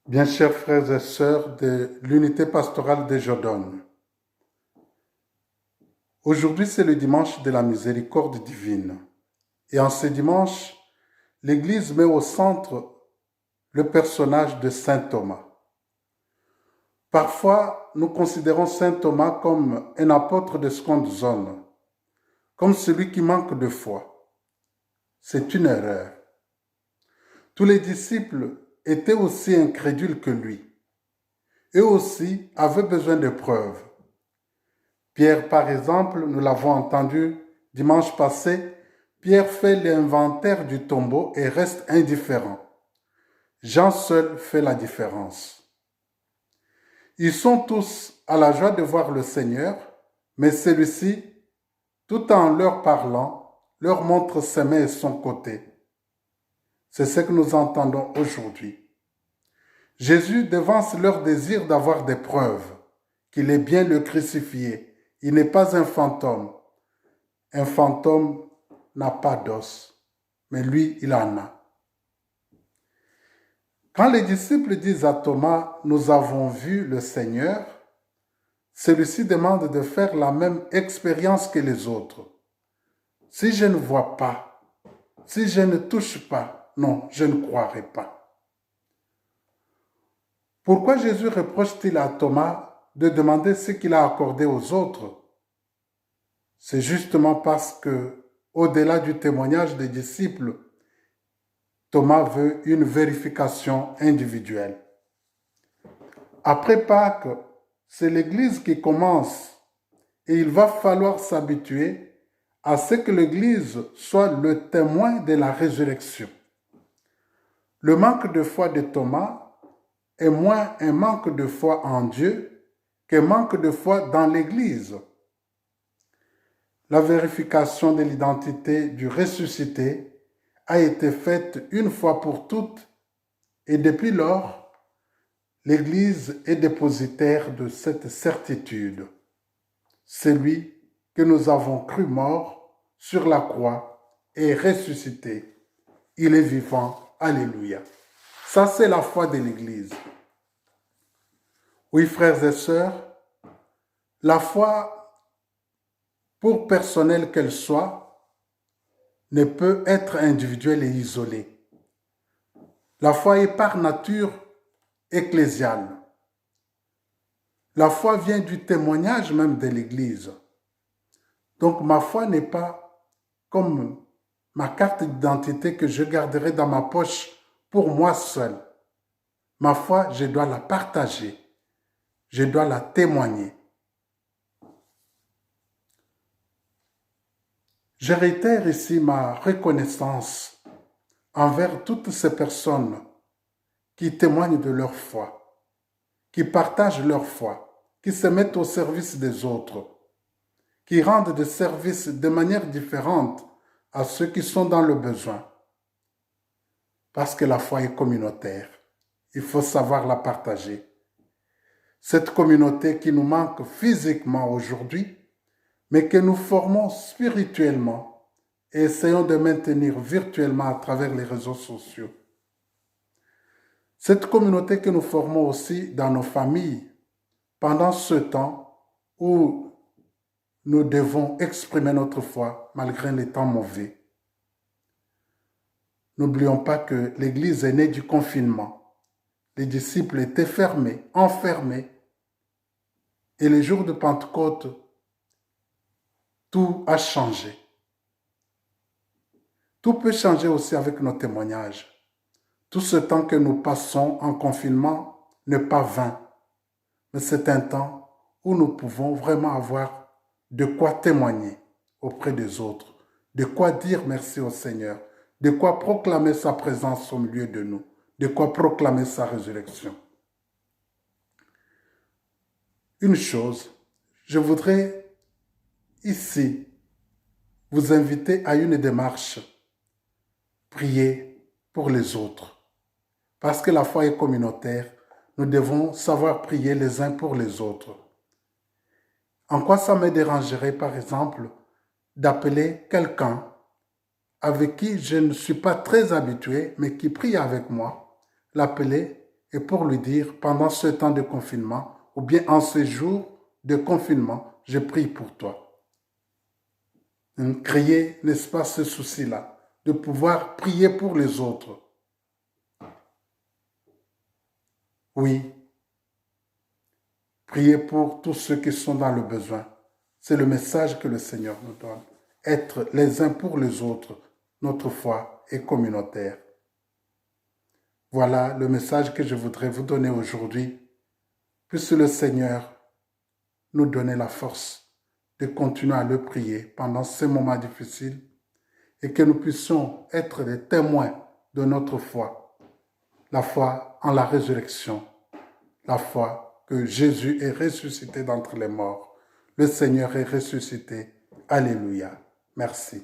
Bien chers frères et sœurs de l'unité pastorale de Jordone, aujourd'hui c'est le dimanche de la miséricorde divine. Et en ce dimanche, l'Église met au centre le personnage de Saint Thomas. Parfois, nous considérons Saint Thomas comme un apôtre de seconde zone, comme celui qui manque de foi. C'est une erreur. Tous les disciples étaient aussi incrédules que lui. Eux aussi avaient besoin de preuves. Pierre, par exemple, nous l'avons entendu dimanche passé, Pierre fait l'inventaire du tombeau et reste indifférent. Jean seul fait la différence. Ils sont tous à la joie de voir le Seigneur, mais celui-ci, tout en leur parlant, leur montre ses mains et son côté. C'est ce que nous entendons aujourd'hui. Jésus devance leur désir d'avoir des preuves, qu'il est bien le crucifié. Il n'est pas un fantôme. Un fantôme n'a pas d'os, mais lui, il en a. Quand les disciples disent à Thomas, nous avons vu le Seigneur, celui-ci demande de faire la même expérience que les autres. Si je ne vois pas, si je ne touche pas, non, je ne croirai pas. Pourquoi Jésus reproche-t-il à Thomas de demander ce qu'il a accordé aux autres? C'est justement parce que, au-delà du témoignage des disciples, Thomas veut une vérification individuelle. Après Pâques, c'est l'Église qui commence et il va falloir s'habituer à ce que l'Église soit le témoin de la résurrection. Le manque de foi de Thomas est moins un manque de foi en Dieu qu'un manque de foi dans l'Église. La vérification de l'identité du ressuscité a été faite une fois pour toutes et depuis lors, l'Église est dépositaire de cette certitude. C'est lui que nous avons cru mort sur la croix et ressuscité. Il est vivant. Alléluia. Ça, c'est la foi de l'Église. Oui, frères et sœurs, la foi, pour personnelle qu'elle soit, ne peut être individuelle et isolée. La foi est par nature ecclésiale. La foi vient du témoignage même de l'Église. Donc ma foi n'est pas comme ma carte d'identité que je garderai dans ma poche pour moi seul. Ma foi, je dois la partager. Je dois la témoigner. Je réitère ici ma reconnaissance envers toutes ces personnes qui témoignent de leur foi, qui partagent leur foi, qui se mettent au service des autres, qui rendent des services de manière différente à ceux qui sont dans le besoin. Parce que la foi est communautaire. Il faut savoir la partager. Cette communauté qui nous manque physiquement aujourd'hui, mais que nous formons spirituellement et essayons de maintenir virtuellement à travers les réseaux sociaux. Cette communauté que nous formons aussi dans nos familles, pendant ce temps où nous devons exprimer notre foi malgré les temps mauvais. N'oublions pas que l'Église est née du confinement. Les disciples étaient fermés, enfermés. Et les jours de Pentecôte, tout a changé. Tout peut changer aussi avec nos témoignages. Tout ce temps que nous passons en confinement n'est pas vain, mais c'est un temps où nous pouvons vraiment avoir de quoi témoigner auprès des autres, de quoi dire merci au Seigneur, de quoi proclamer sa présence au milieu de nous, de quoi proclamer sa résurrection. Une chose, je voudrais ici vous inviter à une démarche, prier pour les autres. Parce que la foi est communautaire, nous devons savoir prier les uns pour les autres. En quoi ça me dérangerait, par exemple, d'appeler quelqu'un avec qui je ne suis pas très habitué, mais qui prie avec moi, l'appeler et pour lui dire, pendant ce temps de confinement, ou bien en ce jour de confinement, je prie pour toi. Crier, n'est-ce pas, ce souci-là, de pouvoir prier pour les autres. Oui, prier pour tous ceux qui sont dans le besoin. C'est le message que le Seigneur nous donne. Être les uns pour les autres, notre foi est communautaire. Voilà le message que je voudrais vous donner aujourd'hui. Puisse le Seigneur nous donner la force de continuer à le prier pendant ces moments difficiles et que nous puissions être des témoins de notre foi. La foi en la résurrection, la foi que Jésus est ressuscité d'entre les morts. Le Seigneur est ressuscité. Alléluia. Merci.